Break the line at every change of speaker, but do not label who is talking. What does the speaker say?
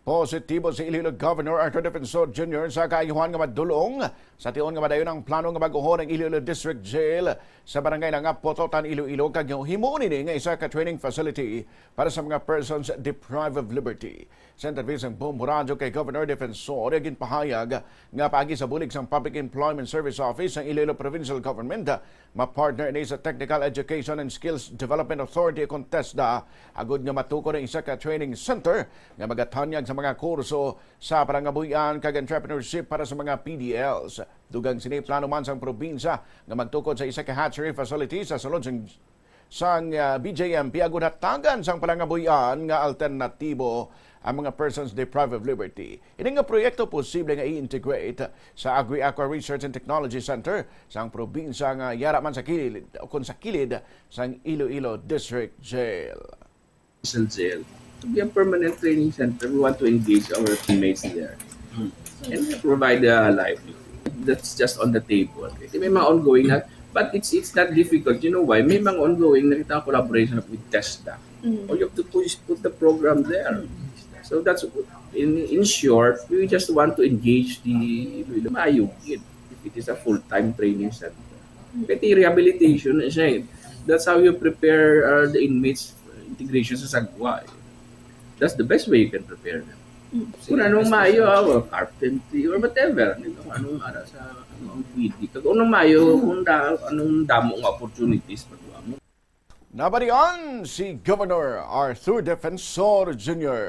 Positibo si Iloilo Governor Arthur Defensor Jr. sa kaayuhan nga madulong sa tion nga madayon ang plano nga mag-uhon ng Iloilo District Jail sa barangay nga Pototan, Iloilo kag himuon ni nga isa ka training facility para sa mga persons deprived of liberty. Sa interview sa Bumburadyo kay Governor Defensor, ginpahayag nga paagi sa bulig sa Public Employment Service Office ng Iloilo Provincial Government, ma-partner ni sa Technical Education and Skills Development Authority Contesta agud nga matuko ng isa ka training center nga magatanyag sa mga kurso sa parangabuyan kag entrepreneurship para sa mga PDLs. Dugang sini plano man sang probinsya nga magtukod sa isa ka hatchery facility sa sulod sang BJMP agud hatagan sang parangabuyan nga alternatibo ang mga persons deprived of liberty. Ini nga proyekto posible nga i-integrate sa Agri-Aqua Research and Technology Center sang probinsya nga yara man sa kilid o kung sa kilid sang Iloilo District Jail.
Jail to be a permanent training center. We want to engage our teammates there and provide a livelihood. That's just on the table. May mga ongoing na, but it's not difficult. You know why? May mga ongoing na kita collaboration with TESDA. All you have to do is put the program there. So that's in short, we just want to engage the Mayo kid if it is a full-time training center. Pwede rehabilitation na siya. That's how you prepare the inmates for integration sa sagwa. That's the best way you can prepare them. Kung anong mayo, carpentry or whatever, anong ara sa anong pwede. Kung anong mayo, kung anong damong opportunities pagwa mo.
Nabarian si Governor Arthur Defensor Jr.